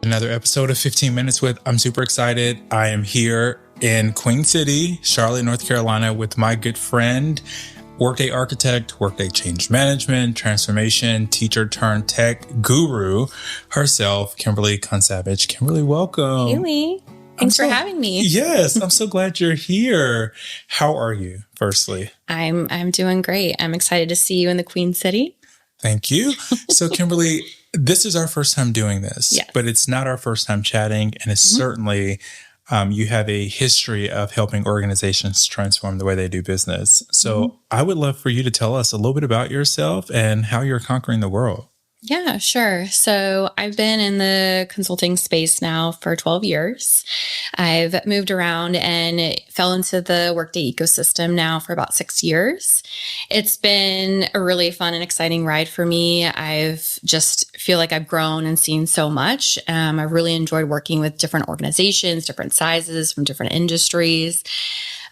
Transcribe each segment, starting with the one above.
Another episode of 15 Minutes with. I'm super excited. I am here in Queen City, Charlotte, North Carolina, with my good friend, Workday architect, Workday change management, transformation, teacher turned tech guru herself, Kimberly Consevage. Kimberly, welcome. Haley, thanks for having me. Yes, I'm so glad you're here. How are you, firstly? I'm doing great. I'm excited to see you in the Queen City. Thank you. So, Kimberly, this is our first time doing this, yes, but it's not our first time chatting. And it's certainly, you have a history of helping organizations transform the way they do business. So I would love for you to tell us a little bit about yourself and how you're conquering the world. Yeah, sure. So I've been in the consulting space now for 12 years. I've moved around and fell into the Workday ecosystem now for about 6 years. It's been a really fun and exciting ride for me. I've just feel like I've grown and seen so much. I've really enjoyed working with different organizations, different sizes from different industries.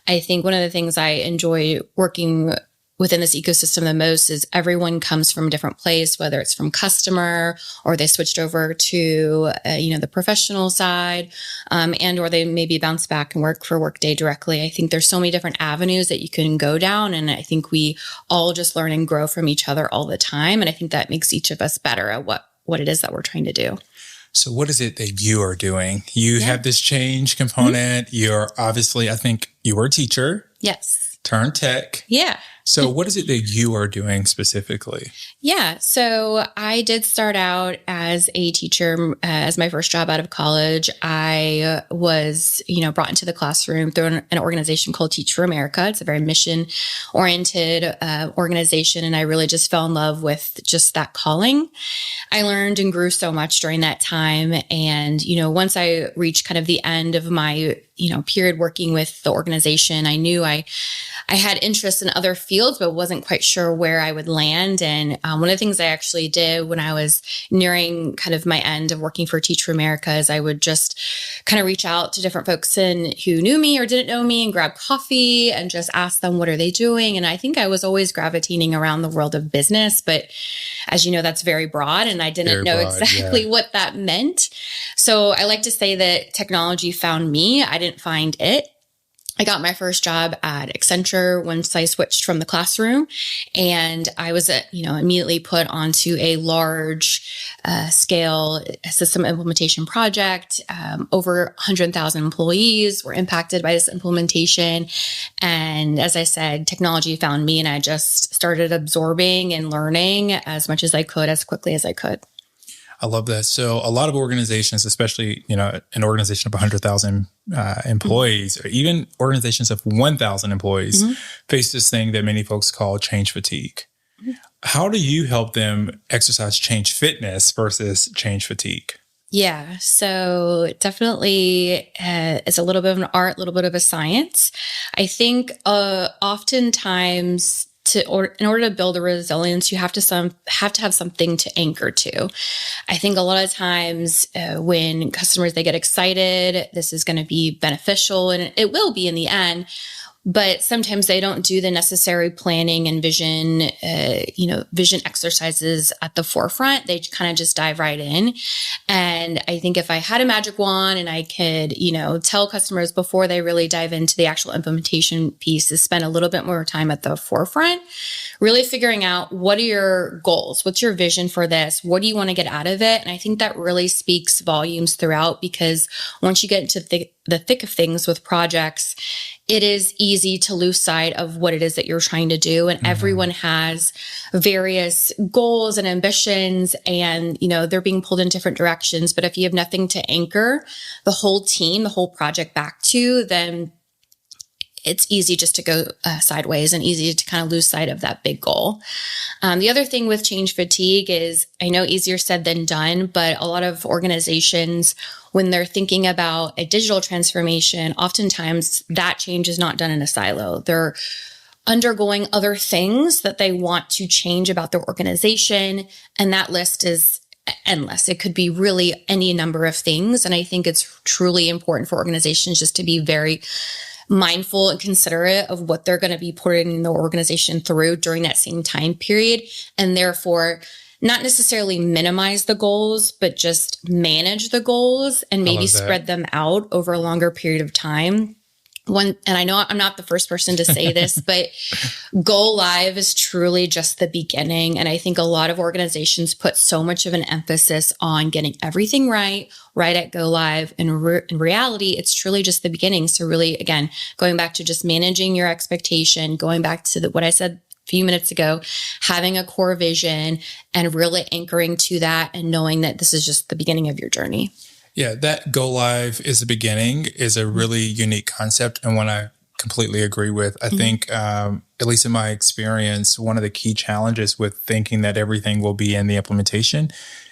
I think one of the things I enjoy working within this ecosystem the most is everyone comes from a different place, whether it's from customer or they switched over to, the professional side, and or they maybe bounce back and work for Workday directly. I think there's so many different avenues that you can go down. And I think we all just learn and grow from each other all the time. And I think that makes each of us better at what it is that we're trying to do. So what is it that you are doing? You have this change component. You're obviously, I think you were a teacher. Yes. Turned tech. Yeah. So what is it that you are doing specifically? Yeah. So I did start out as a teacher as my first job out of college. I was, brought into the classroom through an organization called Teach for America. It's a very mission-oriented organization. And I really just fell in love with just that calling. I learned and grew so much during that time. And, once I reached kind of the end of my, period working with the organization, I knew I had interest in other fields, but wasn't quite sure where I would land. And one of the things I actually did when I was nearing kind of my end of working for Teach for America is I would just kind of reach out to different folks who knew me or didn't know me and grab coffee and just ask them, what are they doing? And I think I was always gravitating around the world of business, but as you know, that's very broad and I didn't know exactly what that meant. So I like to say that technology found me. I didn't find it. I got my first job at Accenture once I switched from the classroom, and I was, immediately put onto a large scale system implementation project. Over 100,000 employees were impacted by this implementation. And as I said, technology found me, and I just started absorbing and learning as much as I could, as quickly as I could. I love that. So a lot of organizations, especially, an organization of 100,000 employees, or even organizations of 1,000 employees, face this thing that many folks call change fatigue. How do you help them exercise change fitness versus change fatigue? Yeah, so definitely it's a little bit of an art, a little bit of a science. I think oftentimes in order to build a resilience, you have to have something to anchor to. I think a lot of times when customers, they get excited, this is going to be beneficial, and it will be in the end. But sometimes they don't do the necessary planning and vision exercises at the forefront. They kind of just dive right in. And I think if I had a magic wand and I could, tell customers before they really dive into the actual implementation piece, to spend a little bit more time at the forefront, really figuring out what are your goals? What's your vision for this? What do you want to get out of it? And I think that really speaks volumes throughout, because once you get into the thick of things with projects, it is easy to lose sight of what it is that you're trying to do. And everyone has various goals and ambitions, and, they're being pulled in different directions. But if you have nothing to anchor the whole team, the whole project back to, then it's easy just to go sideways and easy to kind of lose sight of that big goal. The other thing with change fatigue is, I know easier said than done, but a lot of organizations, when they're thinking about a digital transformation, oftentimes that change is not done in a silo. They're undergoing other things that they want to change about their organization, and that list is endless. It could be really any number of things. And I think it's truly important for organizations just to be very mindful and considerate of what they're going to be putting the organization through during that same time period. And therefore not necessarily minimize the goals, but just manage the goals and maybe spread them out over a longer period of time. And I know I'm not the first person to say this, but go live is truly just the beginning. And I think a lot of organizations put so much of an emphasis on getting everything right at go live. And in reality, it's truly just the beginning. So really, again, going back to just managing your expectation, going back to what I said a few minutes ago, having a core vision and really anchoring to that and knowing that this is just the beginning of your journey. Yeah, that go live is the beginning is a really unique concept and one I completely agree with. I think, at least in my experience, one of the key challenges with thinking that everything will be in the implementation,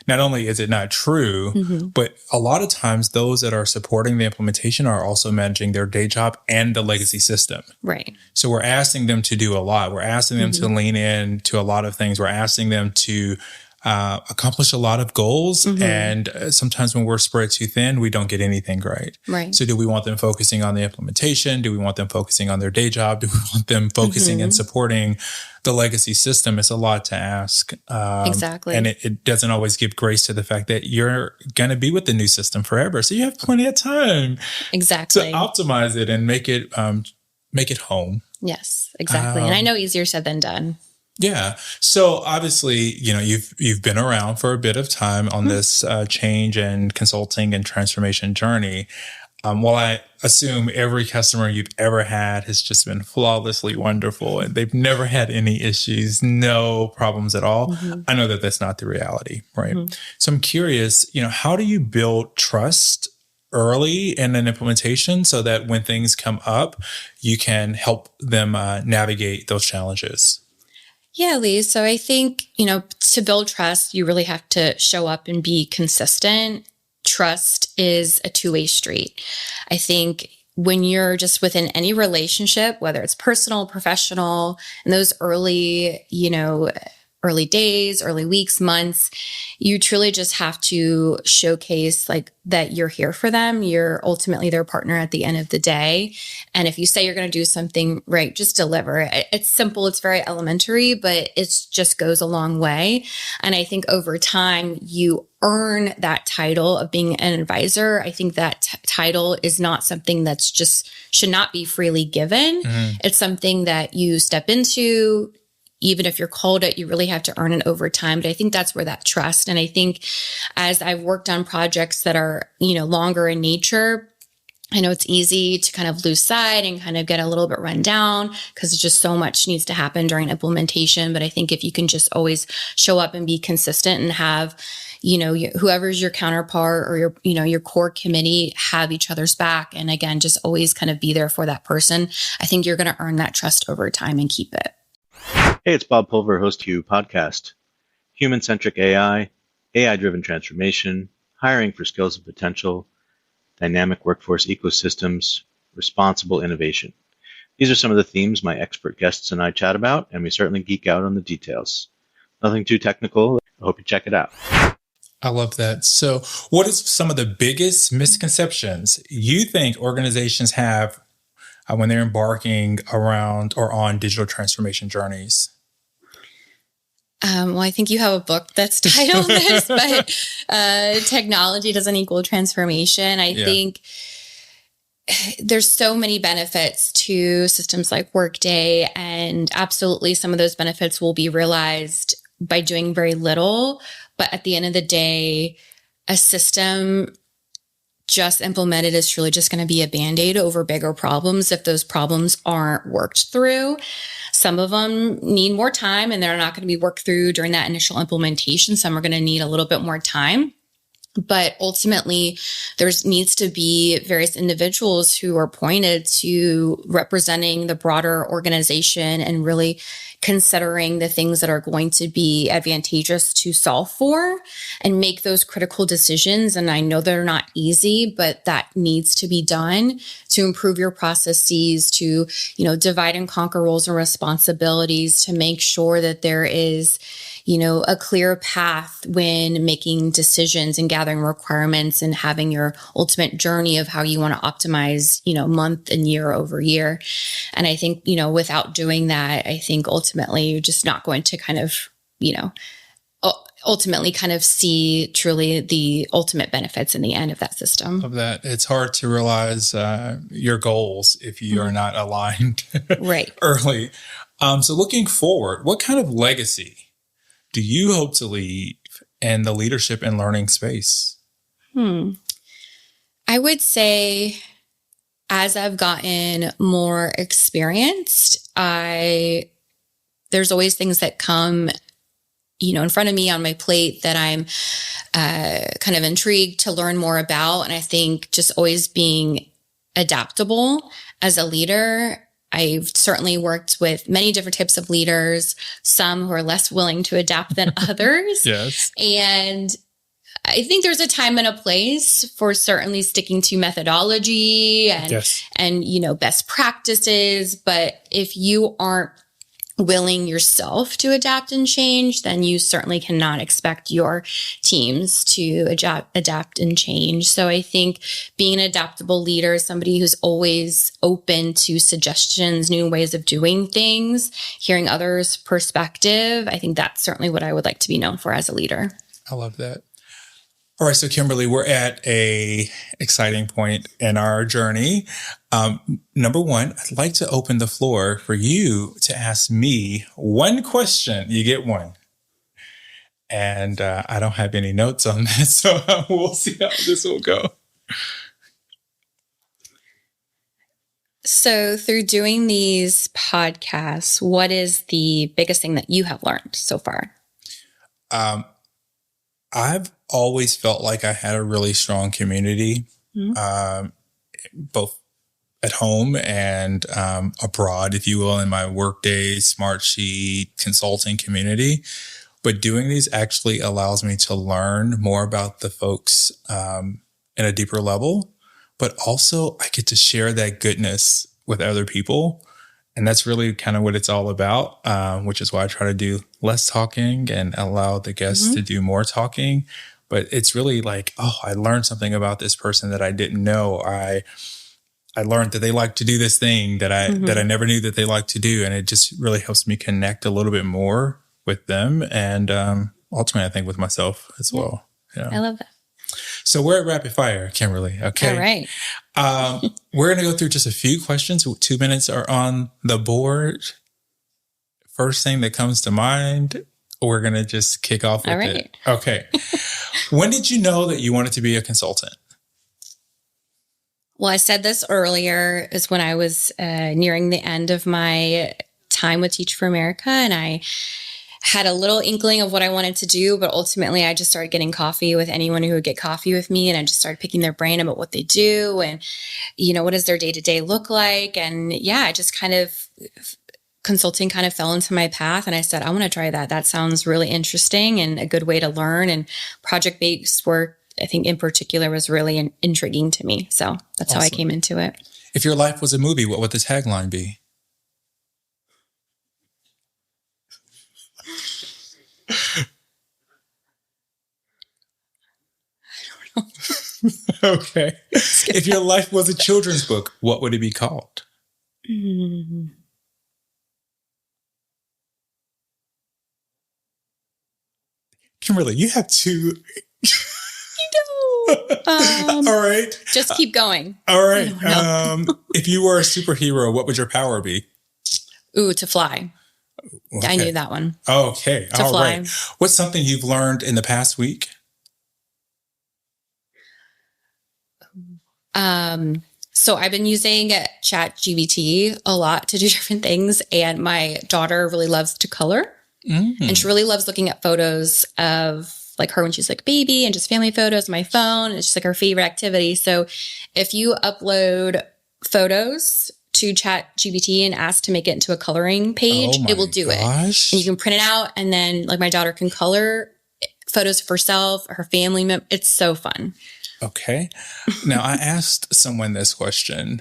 not only is it not true, but a lot of times those that are supporting the implementation are also managing their day job and the legacy system. Right. So we're asking them to do a lot. We're asking them to lean in to a lot of things. We're asking them to accomplish a lot of goals. And sometimes when we're spread too thin, we don't get anything right. Right. So do we want them focusing on the implementation? Do we want them focusing on their day job? Do we want them focusing and supporting the legacy system? It's a lot to ask. Exactly. And it doesn't always give grace to the fact that you're going to be with the new system forever. So you have plenty of time exactly to optimize it and make it home. Yes, exactly. And I know easier said than done. Yeah. So obviously, you've been around for a bit of time on this change and consulting and transformation journey. Well, I assume every customer you've ever had has just been flawlessly wonderful and they've never had any issues, no problems at all. I know that that's not the reality, right? So I'm curious, how do you build trust early in an implementation so that when things come up, you can help them navigate those challenges? Yeah, Lee. So I think, to build trust, you really have to show up and be consistent. Trust is a two-way street. I think when you're just within any relationship, whether it's personal, professional, in those early days, early weeks, months, you truly just have to showcase that you're here for them. You're ultimately their partner at the end of the day. And if you say you're going to do something right, just deliver. It's simple. It's very elementary, but it just goes a long way. And I think over time, you earn that title of being an advisor. I think that title is not something that's just should not be freely given. It's something that you step into. Even if you're called it, you really have to earn it over time. But I think that's where that trust. And I think as I've worked on projects that are, longer in nature, I know it's easy to kind of lose sight and kind of get a little bit run down because just so much needs to happen during implementation. But I think if you can just always show up and be consistent and have, whoever's your counterpart or your core committee have each other's back. And again, just always kind of be there for that person. I think you're going to earn that trust over time and keep it. Hey, it's Bob Pulver, host of You Podcast. Human-centric AI, AI-driven transformation, hiring for skills and potential, dynamic workforce ecosystems, responsible innovation. These are some of the themes my expert guests and I chat about, and we certainly geek out on the details. Nothing too technical. I hope you check it out. I love that. So what is some of the biggest misconceptions you think organizations have when they're embarking around or on digital transformation journeys? Well, I think you have a book that's titled this, but technology doesn't equal transformation. I think there's so many benefits to systems like Workday, and absolutely some of those benefits will be realized by doing very little. But at the end of the day, a system just implemented is truly just going to be a Band-Aid over bigger problems if those problems aren't worked through. Some of them need more time and they're not going to be worked through during that initial implementation. Some are going to need a little bit more time. But ultimately, there needs to be various individuals who are appointed to representing the broader organization and really considering the things that are going to be advantageous to solve for and make those critical decisions. And I know they're not easy, but that needs to be done to improve your processes, to, divide and conquer roles and responsibilities, to make sure that there is, a clear path when making decisions and gathering requirements and having your ultimate journey of how you want to optimize, month and year over year. And I think, without doing that, I think ultimately you're just not going to kind of, ultimately kind of see truly the ultimate benefits in the end of that system. Of that, it's hard to realize your goals if you are not aligned Right. early. So looking forward, what kind of legacy do you hope to leave in the leadership and learning space? I would say as I've gotten more experienced, there's always things that come, in front of me on my plate that I'm kind of intrigued to learn more about. And I think just always being adaptable as a leader. I've certainly worked with many different types of leaders, some who are less willing to adapt than others. Yes. And I think there's a time and a place for certainly sticking to methodology and, Yes. and, best practices. But if you aren't willing yourself to adapt and change, then you certainly cannot expect your teams to adapt and change. So I think being an adaptable leader, somebody who's always open to suggestions, new ways of doing things, hearing others' perspective, I think that's certainly what I would like to be known for as a leader. I love that. All right. So Kimberly, we're at a exciting point in our journey. Number one, I'd like to open the floor for you to ask me one question. You get one. And I don't have any notes on this, so we'll see how this will go. So through doing these podcasts, what is the biggest thing that you have learned so far? I've always felt like I had a really strong community, both at home and abroad, if you will, in my Workday, Smartsheet, consulting community. But doing these actually allows me to learn more about the folks in a deeper level, but also I get to share that goodness with other people. And that's really kind of what it's all about, which is why I try to do less talking and allow the guests to do more talking. But it's really like, oh, I learned something about this person that I didn't know. I learned that they like to do this thing that I never knew that they like to do. And it just really helps me connect a little bit more with them. And ultimately, I think with myself as well. Yeah. I love that. So we're at rapid fire, Kimberly. Okay. All right. We're going to go through just a few questions. 2 minutes are on the board. First thing that comes to mind, we're going to just kick off with it. Okay. When did you know that you wanted to be a consultant? Well, I said this earlier, is when I was nearing the end of my time with Teach for America, and I had a little inkling of what I wanted to do, but ultimately I just started getting coffee with anyone who would get coffee with me. And I just started picking their brain about what they do and, what does their day-to-day look like? And yeah, I just kind of, consulting kind of fell into my path. And I said, I want to try that. That sounds really interesting and a good way to learn. And project-based work, I think in particular, was really intriguing to me. So that's how I came into it. If your life was a movie, what would the tagline be? Okay. If your life was a children's book, what would it be called? Kimberly, you have two. All right. Just keep going. All right. If you were a superhero, what would your power be? Ooh, to fly. Okay. I knew that one. Okay. To all fly. Right. What's something you've learned in the past week? So I've been using ChatGPT a lot to do different things. And my daughter really loves to color. And she really loves looking at photos of like her when she's like a baby and just family photos on my phone. It's just like her favorite activity. So if you upload photos to ChatGPT and ask to make it into a coloring page, it will do it. And you can print it out. And then like my daughter can color photos of herself, her family members. It's so fun. Okay. Now, I asked someone this question,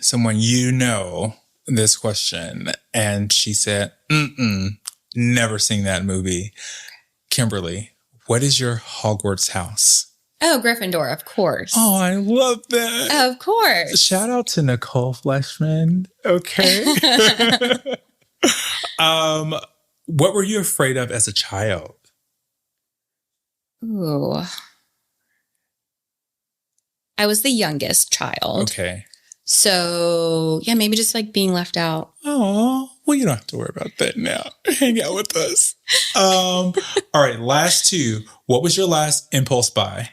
this question, and she said, never seen that movie. Kimberly, what is your Hogwarts house? Oh, Gryffindor, of course. Oh, I love that. Of course. Shout out to Nicole Fleshman. Okay. What were you afraid of as a child? Ooh. I was the youngest child. Okay. So, yeah, maybe just like being left out. Oh, well, you don't have to worry about that now. Hang out with us. All right, last two. What was your last impulse buy?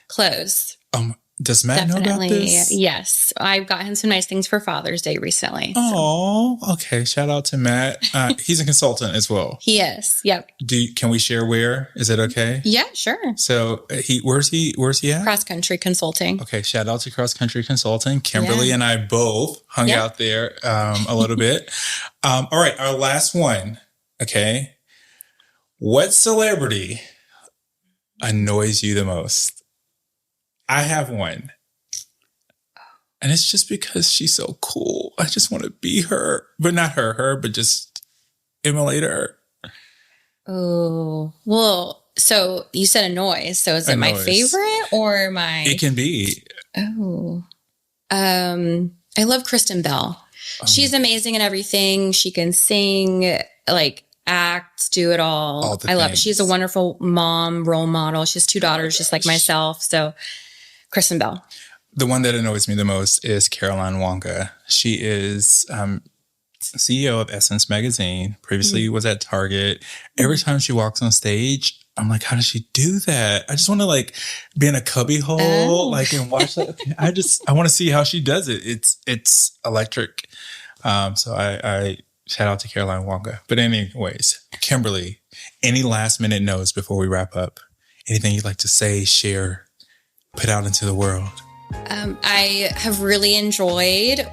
Clothes. Does Matt know about this? Yes. I've got him some nice things for Father's Day recently. Oh, okay. Shout out to Matt. He's a consultant as well. He is. Yep. Can we share where? Is it okay? Yeah, sure. So where's he at? Cross Country Consulting. Okay. Shout out to Cross Country Consulting. Kimberly and I both hung out there a little bit. All right. Our last one. Okay. What celebrity annoys you the most? I have one. And it's just because she's so cool. I just want to be her. But not her, but just emulate her. Oh, well, so you said annoys. So is it my favorite or my... It can be. Oh. I love Kristen Bell. Oh. She's amazing in everything. She can sing, like act, do it all. I love it. She's a wonderful mom, role model. She has 2 daughters just like myself. So Kristen Bell. The one that annoys me the most is Caroline Wonka. She is CEO of Essence Magazine. Previously was at Target. Every time she walks on stage, I'm like, how does she do that? I just want to like be in a cubby hole, and watch that. I want to see how she does it. It's electric. So I shout out to Caroline Wonka. But anyways, Kimberly, any last minute notes before we wrap up? Anything you'd like to say, share, put out into the world? I have really enjoyed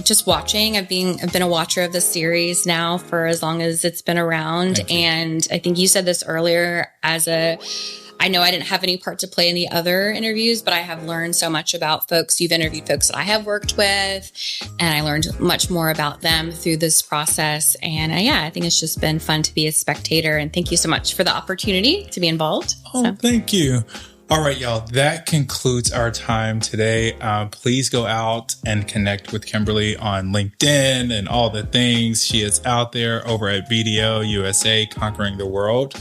just watching. I've been a watcher of the series now for as long as it's been around. And I think you said this earlier I know I didn't have any part to play in the other interviews, but I have learned so much about folks. You've interviewed folks that I have worked with, and I learned much more about them through this process. And I think it's just been fun to be a spectator. And thank you so much for the opportunity to be involved. Thank you. All right, y'all, that concludes our time today. Please go out and connect with Kimberly on LinkedIn and all the things. She is out there over at BDO USA, conquering the world.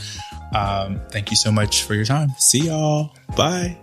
Thank you so much for your time. See y'all. Bye.